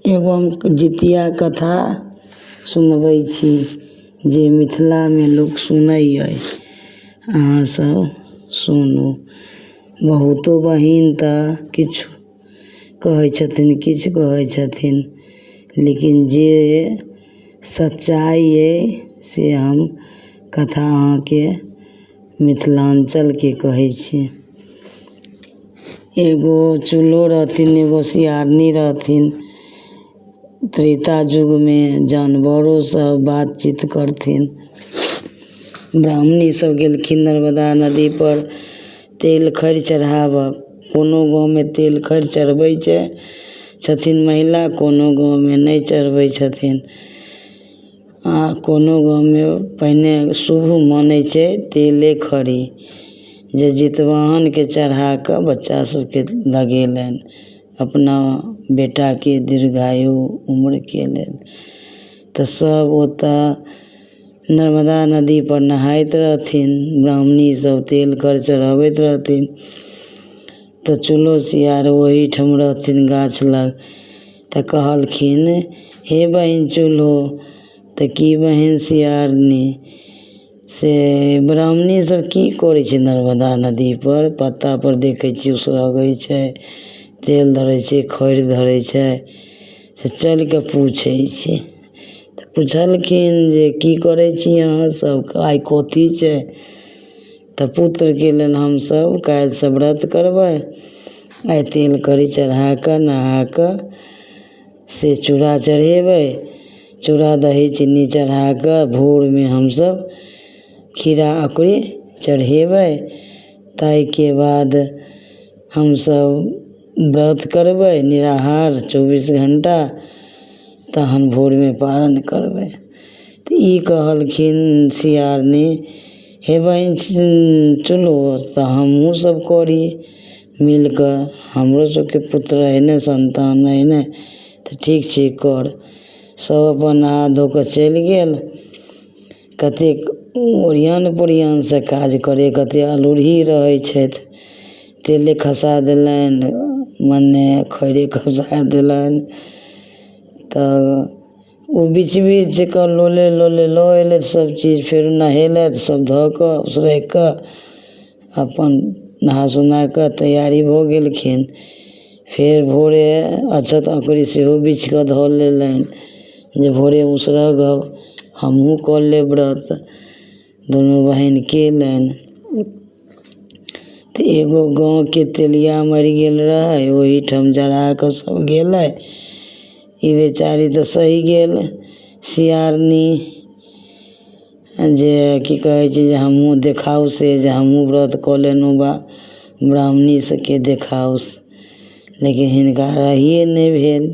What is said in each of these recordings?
एगो हम जितिया कथा सुनबै छी जे मिथिलामे लोक सुनैए। अहाँ सब सुनू। बहुतो बहिन तऽ किछु कहै छथिन, किछु कहै छथिन, लेकिन जे सच्चाइ अइ से हम कथा अहाँके मिथिलाञ्चलके कहै छी। एगो चूल्हो रहथिन, एगो सियारनी रहथिन। त्रेता युगमे जानवरो सब बातचीत करथिन। ब्राह्मणी सब गेलखिन नर्मदा नदी पर तेल खरि चढ़ाबऽ। कोनो गाँवमे तेल खरि चढ़बै छथिन महिला, कोनो गाँवमे नहि चढ़बै छथिन। कोनो गाँवमे पहिने शुभ मानै छै तेले खरि, जे जितवाहनके चढ़ा कऽ बच्चा सबके लगेलनि, अपना बेटाके दीर्घायु उम्रके लेल। तऽ सब ओतऽ नर्मदा नदी पर नहाइत रहथिन। ब्राह्मणी सब तेल खरि चढ़बैत रहथिन। तऽ चूल्हो सियार ओहीठाम रहथिन गाछ लग। तऽ कहलखिन, हे बहिन चूल्हो, तऽ की बहिन सियारनी, से ब्राह्मणी सब की करै छै नर्मदा नदी पर? पत्ता पर देखै छी उसरगै छै, तेल धरै छै, खरि धरै छै, से चलिके पूछै छी। तऽ पुछलखिन जे की करै छी अहाँ सब, आइ कथी छै? तऽ पुत्रके लेल हमसब काल्हिसँ व्रत करबै। आइ तेल कढ़ी चढ़ाकऽ नहाकऽ से चूड़ा चढ़ेबै। चूड़ा दही चीनी चढ़ाकऽ भोरमे हमसब खीरा अकुरी चढ़ेबै। ताहिके बाद हमसब व्रत करबै निराहार 24 घंटा, तहन भोरमे पारण करबै। तऽ ई कहलखिन सियारनी, हे बहिन चूल्हो, तऽ हमहूँ सब करी मिलिकऽ, हमरो सबके पुत्र अइ ने, संतान अइ ने, तऽ ठीक छै कर। सब अपन नहा धो कऽ चलि गेल। कतेक ओरियान पोरियानसँ काज करै, कतेक अल्हुरी रहै छथि। तेले खसा देलनि, मने खैरे खसा देलनि। तऽ ओ बीच बीचके लोले लोले लऽ अयलथि सब चीज, फेर नहेलथि सब धऽ कऽ उसरगि कऽ, अपन नहा सुना कऽ तैयारी भऽ गेलखिन। फेर भोरे अक्षत अकुरी सेहो बीछि कऽ धऽ लेलनि, जे भोरे उसरगब, हमहूँ कऽ लेब व्रत। दुनू बहिन केलनि। तऽ एगो गाँवके तेलिया मरि गेल रहै, ओहीठाम जरा कऽ सब गेलै। ई बेचारी तऽ सहि गेल सियारनी, जे की कहै छै, जे हमहूँ देखाउ से, जे हमहूँ व्रत कऽ लेलहुँ बा ब्राह्मणी सबके देखाउस, लेकिन हिनका रहिए नहि भेल।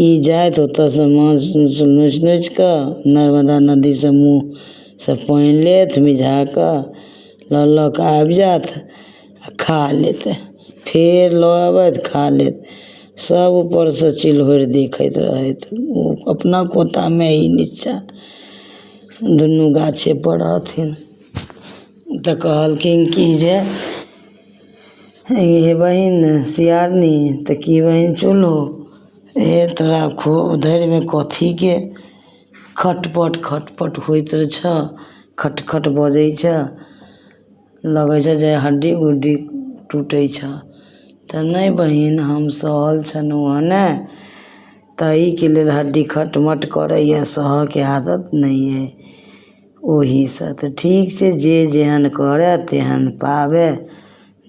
ई जाइत ओतऽसँ माँछ नोचि नोचि कऽ नर्मदा नदीसँ मुँहसँ पानि लेत मिझा कऽ, लऽ कऽ आबि जायत आ खा लेत, फेर लऽ आबथि खा लेत। सब ऊपरसँ चिल्हरि देखैत रहथि, ओ अपना खोतामे ई नीचा, दुनू गाछे पर रहथिन। तऽ कहलखिन कि जे हे बहिन सियारनी, तऽ की बहिन चूल्हो, हे तोरा धरिमे कथीके खटपट होइत छऽ, खटखट बजै छऽ, लगै छै जे हड्डी गुड्डी टूटै छऽ। तऽ नहि बहिन, हम सहल छलहुँ हँ ने, ताहिके लेल हड्डी खटमट करैए, सहऽके आदत नहि अइ ओहीसँ। तऽ ठीक छै, जे जेहन करै तेहन पाबै,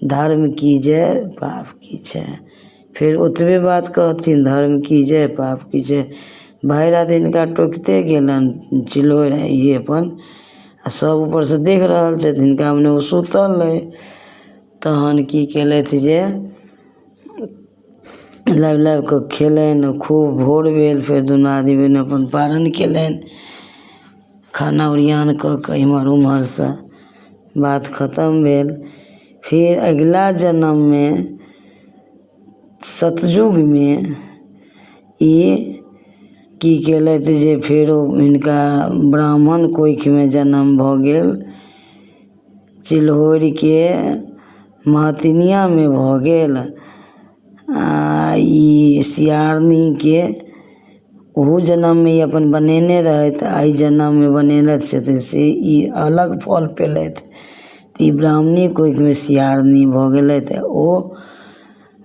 धर्म की जय पाप की छै। फेर ओतबे बात कहथिन, धर्म की जय पाप की छै। भरि राति हिनका टोकिते गेलनि चिल्हरि ई अपन, आ सब ऊपरसँ देख रहल छथि हिनका, मने ओ सुतल अइ। तहन की केलथि जे लाबि लाबि कऽ खेलनि, खूब भोर भेल। फेर दुनू आदमी अपन पारण केलनि, खाना ओरियान कऽ कऽ इम्हर उम्हरसँ बात खतम भेल। फेर अगिला जन्ममे सतयुगमे ई की केलथि जे फेरो हिनका ब्राह्मण कोखिमे जन्म भऽ गेल, चिल्हरिके महतिनियामे भऽ गेल। ई सियारनीके ओहू जन्ममे ई अपन बनेने रहथि, एहि जन्ममे बनेलथि छथिन से ई अलग फल पेलथि। ई ब्राह्मणी कोखिमे सियारनी भऽ गेलथि, ओ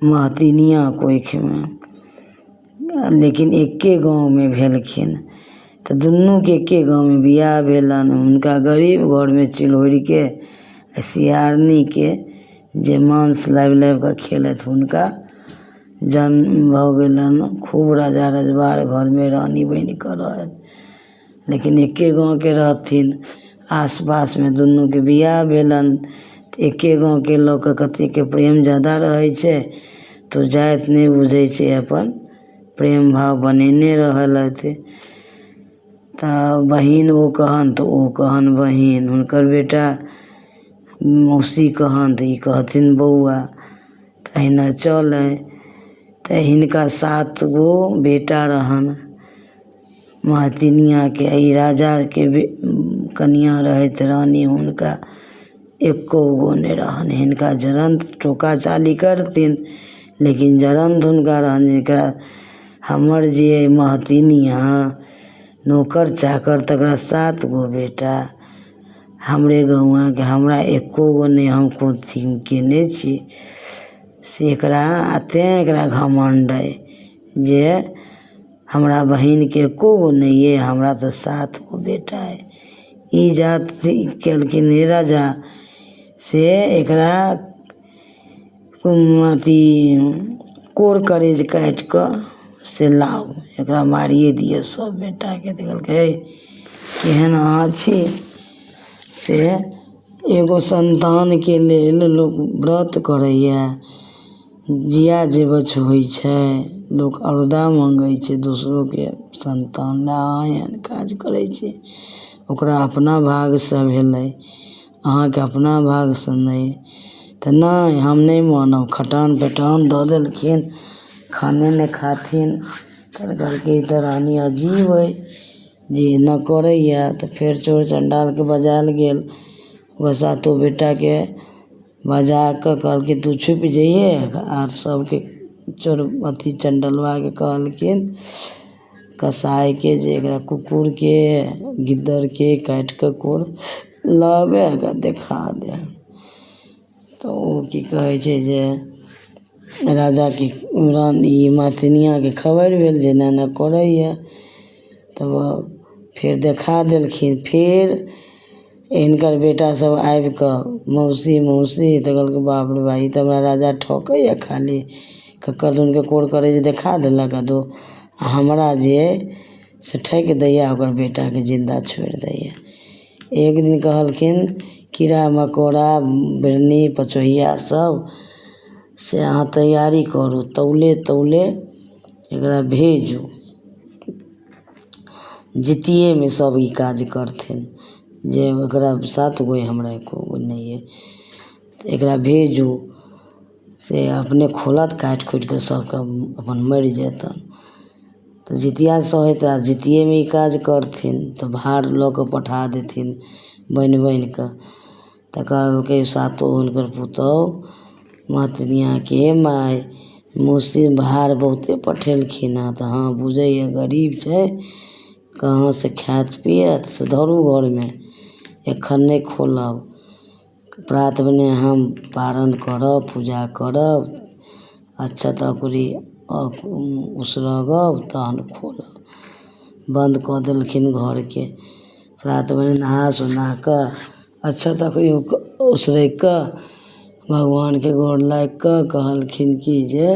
महतिनिया कोखिमे, लेकिन एके गाँवमे भेलखिन। तऽ दुनूके एके गाँवमे बियाह भेलनि। हुनका गरीब घरमे चिल्हरिके सियारनीके जे मांस लाबि लाबि कऽ खेलथि, हुनका जन्म भऽ गेलनि। खूब राजा रजवाड़ घरमे रानी बनि कऽ रहथि, लेकिन एके गाँवके रहथिन। आसपासमे दुनूके बियाह भेलनि। तऽ एके गाँवके लऽ कऽ कतेकके प्रेम जादा रहै छै, तऽ जाति नहि बुझै छै, अपन प्रेम भाव बनेने रहलथि। तऽ बहिन ओ कहन तऽ ओ कहन बहिन, हुनकर बेटा मौसी कहन तऽ ई कहथिन बौआ। तऽ अहिना चलै। तऽ हिनका 7 गो बेटा रहनि महतिनियाके। ई राजाके कनिआँ रहैत रानी, हुनका एको गो नहि रहनि। हिनका जरन्त टोका चाली करथिन, लेकिन जरन्त हुनका रहनि जेकरा हमर जे महतिनिया नौकर चाकर तकरा 7 गो बेटा, हमरे गौआँके हमरा एको गो नहि, हम कोथी केने छी से एकरा। तेँ एकरा घमण्ड अइ जे हमरा बहिनके एको गो नहि अइ, हमरा तऽ 7 गो बेटा अइ। ई जाति केलखिन हे राजा से एकरा अथी कोर करेज काटि कऽ से लाउ, एकरा मारिए दिअ सब बेटाके। तऽ कहलकै केहन अहाँ छी से एगो संतानके लेल लोक व्रत करैए, जिया जेबछ होइ छै, लोक औरदा मङ्गै छै दोसरोके संतान लए, अहाँ एहन काज करै छी। ओकरा अपना भागसँ भेलै, अहाँके अपना भागसँ नहि। तऽ नहि, हम नहि मानब। खटान पेटान दऽ देलखिन, खाने नहि खाथिन। तऽ कहलकै ई तऽ रानी अजीब अइ जे एना करैए। तऽ फेर चोर चण्डालके बजायल गेल, ओकर 7 बेटाके बजा कऽ कहलकै तू छुपि जइहे। आर सबके चोर अथी चण्डलवाके कहलखिन कसाइके जे एकरा कुकुरके गिद्दरके काटि कऽ कोर लाबे आ देखा दे। तऽ ओ की कहै छै जे राजाके रानी महतिनियाके खबर भेल जे एना एना करैए। तब फेर देखा देलखिन। फेर हिनकर बेटासभ आबि कऽ मौसी मौसी, तऽ कहलकै बाप रे बा, ई तऽ हमरा राजा ठकैए खाली। ककर दुनके कोर करै जे देखा देलक आ हमरा जे अइ से ठकि दैए, ओकर बेटाके जिन्दा छोड़ि दैए। एक दिन कहलखिन कीड़ा मकोड़ा बिढ़नी पचोहिया सब से अहाँ तैयारी करू, तौले तौले एकरा भेजू। जितिएमे सब ई काज करथिन जे एकरा 7 गो हमरा एको गो नहि अइ, तऽ एकरा भेजू से अपने खोलत, काटि खुटि कऽ सबके अपन मरि जेतनि। तऽ जितिया सहैत आ जितिएमे ई काज करथिन, तऽ भार लऽ कऽ पठा देथिन बनि बनि कऽ। तऽ कहलकै 7 हुनकर पुतहु महतिनियाके माय मौसी भार बहुते पठेलखिन हँ। तऽ हाँ बुझैए गरीब छै, कहाँसँ खायत पियत, से धरू घरमे, एखन नहि खोलब। प्रात भेने हम पारण करब, पूजा करब, अक्षत अकुरी उसरगब, तहन खोलब। बन्द कऽ देलखिन घरके। प्रात भेने नहा सोना कऽ अक्षत अकुरी उसरगि कऽ भगवानके गोर लागि कऽ कहलखिन कि जे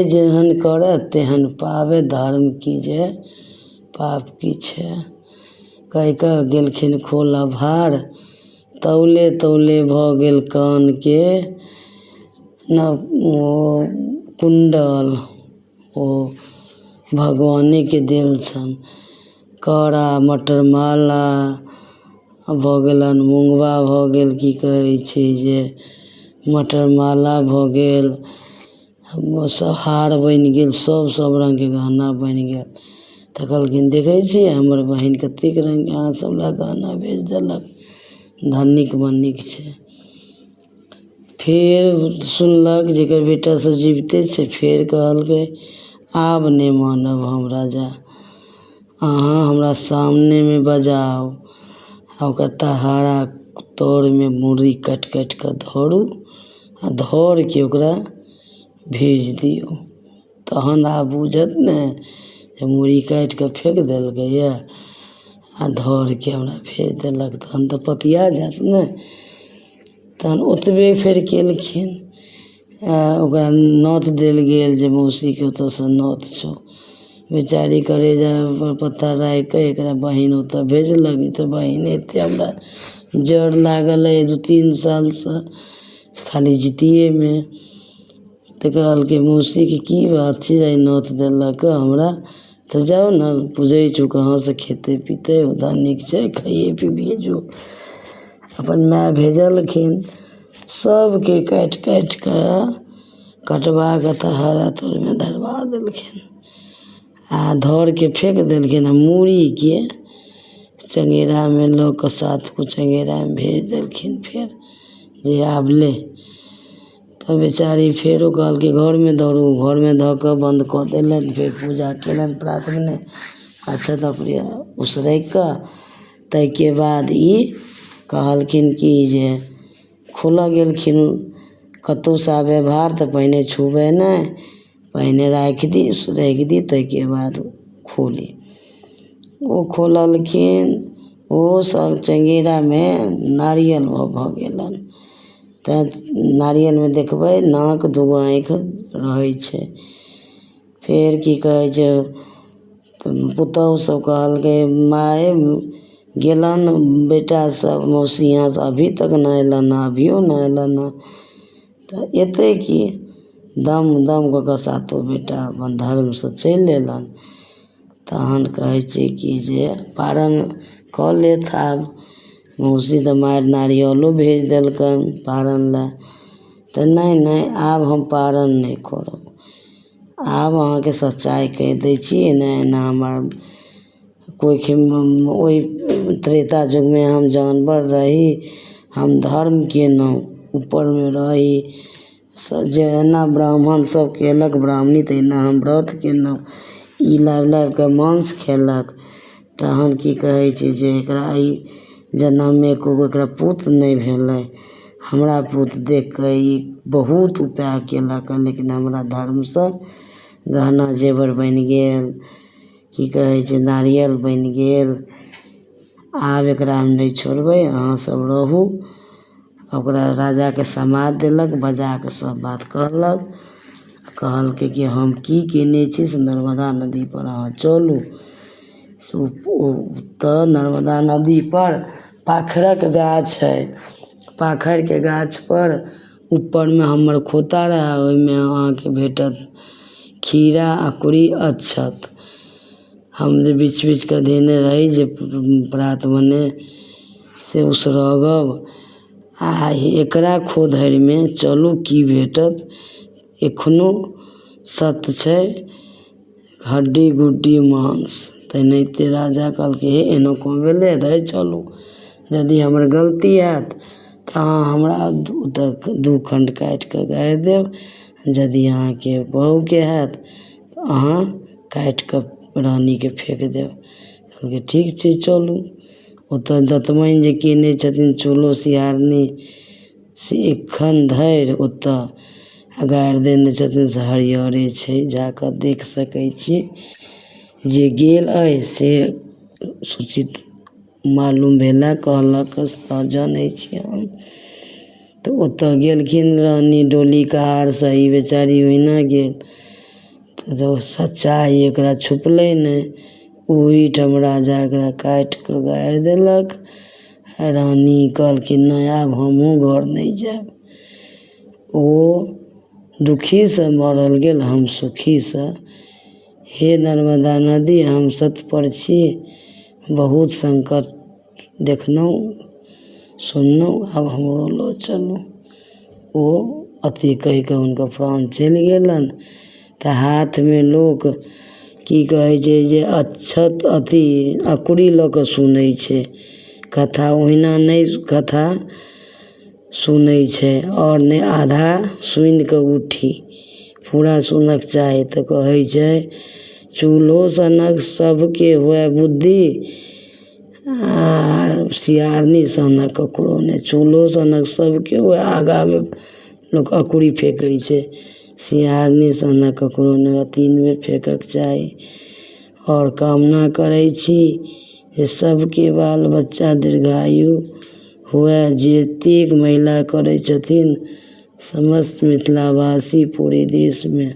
जेहन करय तेहन पाबै, धर्म की जे पाप की छै। कहि कऽ गेलखिन खोलऽ भार। तौले तौले भऽ गेल कानके कुण्डल, ओ भगवानेके देल छनि। कड़ा मटर माला भऽ गेलनि, मुँगबा भऽ गेल, की कहै छै जे मटर माला भऽ गेल, हार बनि गेल, सब रङ्गके गहना बनि गेल। तऽ कहलखिन देखै छियै हमर बहिन कतेक रङ्गके अहाँ सब लए गहना भेज देलक, धनिक मनिक छै। फेर सुनलक जेकर बेटा सब जीविते छै। फेर कहलकै आब नहि मानब हम राजा, अहाँ हमरा सामनेमे बजाउ आ ओकर तरहारा तोरमे मूड़ी काटि काटि कऽ धरू आ धर के ओकरा भेज दियौ। तहन आब बुझत ने जे मूड़ी काटि कऽ फेंक देलकैए आ धर के हमरा भेज देलक, तहन तऽ पतिया जायत ने। तहन ओतबे फेर केलखिन। ओकरा नौत देल गेल जे मौसीके ओतऽसँ नौत छौ। बेचारी करेजा पर पत्थर राखि कऽ एकरा बहिन ओतऽ भेजलक। ई तऽ बहिन एते हमरा जर लागल अइ 2-3 सालसँ खाली जितियेमे। तऽ कहलकै मौसीके की बात छै जे नौत देलक हमरा, तऽ जाउ ने बुझै छौ कहाँसँ खेतै पीतै, धनिक छै खाइए पीबिए जो। अपन माय भेजलखिन, सबके काटि काटि कऽ कटबा कऽ तरहारा तोरमे धरबा देलखिन आ धर के फेंक देलखिन। आ मूड़ीके चंगेरामे लऽ कऽ 7 गो चंगेरामे भेज देलखिन फेर जे आब ले। तऽ बेचारी फेरो कहलकै घरमे धरू, घरमे धऽ कऽ बन्द कऽ देलनि। फेर पूजा केलनि प्रात भेने अक्षत ओकरा उसरगि कऽ। ताहिके बाद ई कहलखिन कि जे खोलऽ गेलखिन कतहुसँ आबे भार तऽ पहिने छुबै नहि, पहिने राखि दी उसरगि दी ताहिके बाद खोली। ओ खोललखिन, ओ सब चंगेरामे नारियल भऽ गेलनि। तऽ नारियलमे देखबै नाक 2 गो आँखि रहै छै। फेर की कहै छै, पुतहु सब कहलकै माय गेलनि बेटा सब मौसी यहाँसँ अभी तक नहि अयलनि हँ, अभियो नहि अयलनि हँ। तऽ एतै कि दम दम कऽ कऽ 7 बेटा अपन धर्मसँ चलि अयलनि। तहन कहै छै कि जे पारण कऽ लेत आब। मौसी तऽ मारि नारियलो भेज देलकनि पारण लए। तऽ नहि आब हम पारण नहि करब, आब अहाँके सच्चाइ कहि दै छी। एना हमर कोइ ओहि त्रेता युगमे हम जानवर रही, हम धर्म केलहुँ, ऊपरमे रही। जेना ब्राह्मण सब केलक ब्राह्मणी, तहिना हम व्रत केलहुँ। ई लाबि लाबि कऽ मांस खेलक। तहन की कहै छै जे एकरा ई जन्ममे एको गो एकरा पुत नहि भेलै। हमरा पुत देख कऽ ई बहुत उपाय केलक, लेकिन हमरा धर्मसँ गहना जेवर बनि गेल, की कहै छै नारियल बनि गेल। आब एकरा हम नहि छोड़बै, अहाँ सब रहू। ओकरा राजाके समाद देलक, बजा कऽ सब बात कहलक। कहलकै कि हम की केने छी से नर्मदा नदीपर अहाँ चलू। तऽ नर्मदा नदीपर पाखरक गाछ है। पाखरिके गाछपर ऊपरमे हमर खोता रहै, ओहिमे अहाँके भेटत खीरा अकुरी अक्षत। हम जे बिछ बिछ कऽ देने रही जे प्रात भने से उसरगब। आ एकरा खोधरिमे चलू की भेटत। एखनो सत्य छै, हड्डी गुड्डी मांस। तेनाहिते राजा कहलकै हे एना कऽ भेलै, हे चलू। यदि हमर गलती हैत तऽ अहाँ हमरा 2 खण्ड काटि कऽ गाड़ि देब। यदि अहाँके बहुके हैत तऽ अहाँ काटि कऽ रानीके फेंक देब। कहलकै ठीक छै चलू। ओतऽ दतमनि जे केने छथिन चूल्हो सिहारनी से एखन धरि ओतऽ गाड़ि देने छथिन से हरियरे छै, जाकऽ देख सकै छी। जे गेल अइ से सूचित मालूम भेला, कहलक तऽ जानै छी हम। तऽ ओतऽ गेलखिन रानी डोली कहारसँ, ई बेचारी ओहिना गेल। तऽ जो सच्चाइ एकरा छुपलै नहि, ओहिठाम राजा एकरा काटि कऽ गाड़ि देलक। रानी कहलखिन नहि आब हमहूँ घर नहि जायब। ओ दुखीसँ मरल गेल, हम सुखीसँ। हे नर्मदा नदी, हम सतपर छी, बहुत संकट देखलहुँ सुनलहुँ, आब हमरो लऽ चलू। ओ अथी कहि कऽ हुनकर प्राण चलि गेलनि। तऽ हाथमे लोक की कहै छै जे अक्षत अथी अकुरी लऽ कऽ सुनै छै कथा। ओहिना नहि कथा सुनै छै और नहि आधा सुनि कऽ उठी। पूरा सुनक चाही तऽ कहै छै चूल्हो सनक सबके हुए बुद्धि आ सियारनी सनक ककरो नहि। चूल्हो सनक सबके हुए आगाँमे लोक अकुरी फेकै छै, सियारनी सनक ककरो नहि। 3 बेर फेकक चाही। और कामना करै छी जे सबके बाल बच्चा दीर्घायु हुए। जतेक महिला करै छथिन समस्त मिथिलावासी पूरे देशमे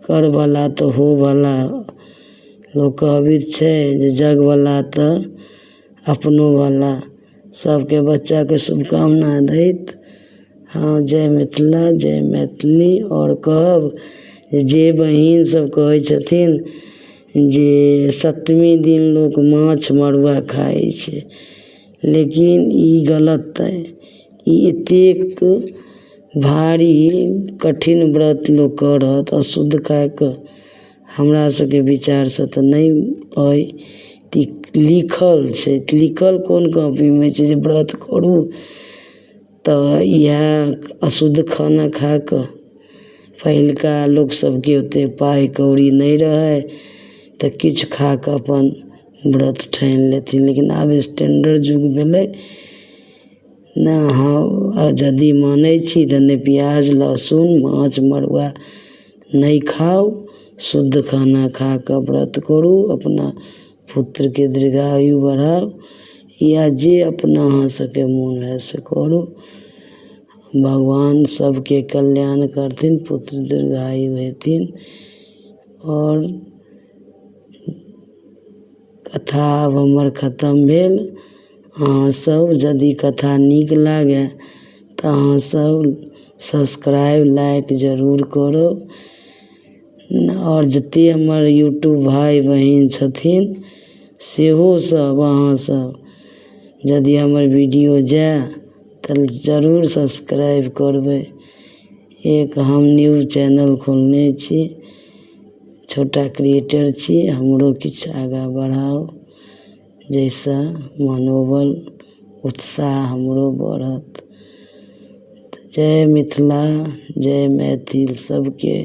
करवला तऽ होवला। लोक कहबैत छै जे जगवला तऽ अपनोवला। सबके बच्चाके शुभकामना दैत हाँ जय मिथिला जय मैथिली। और कहब जे बहिन सब कहै छथिन जे 7वीं दिन लोक माछ मरुआ खाइ छै, लेकिन ई गलत अइ। ई एतेक भारी कठिन व्रत लोक करत अशुद्ध खाए कऽ, हमरा सबके विचारसँ तऽ नहि अइ। ई लिखल छै, लिखल कोन कॉपीमे छै जे व्रत करू तऽ इएह अशुद्ध खाना खा कऽ। पहिलका लोक सबके ओतेक पाइ कौड़ी नहि रहै तऽ किछु खा कऽ अपन व्रत ठानि लेथिन, लेकिन आब स्टैण्डर्ड युग भेलै ने। हाँ यदि मानै छी तऽ नहि प्याज लहसुन माछ मरुआ नहि खाउ, शुद्ध खाना खा कऽ व्रत करू, अपना पुत्रके दीर्घायु बढ़ाउ या जे अपना अहाँ सबके मोन है से करू। भगवान सबके कल्याण करथिन, पुत्र दीर्घायु हेथिन। और कथा आब हमर खतम भेल। अहाँ सब यदि कथा नीक लागै तऽ अहाँ सब सब्सक्राइब लाइक जरूर करब। और जते हमर यूट्यूब भाई बहिन छथिन सेहो सब अहाँ सब यदि हमर वीडियो जाय तऽ जरूर सब्सक्राइब करबै। एक हम न्यूज चैनल खोलने छी, छोटा क्रिएटर छी, हमरो किछु आगाँ बढ़ाउ जाहिसँ मनोबल उत्साह हमरो बढ़त। जय मिथिला जय मैथिल। सबके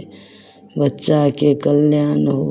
बच्चाके कल्याण हो।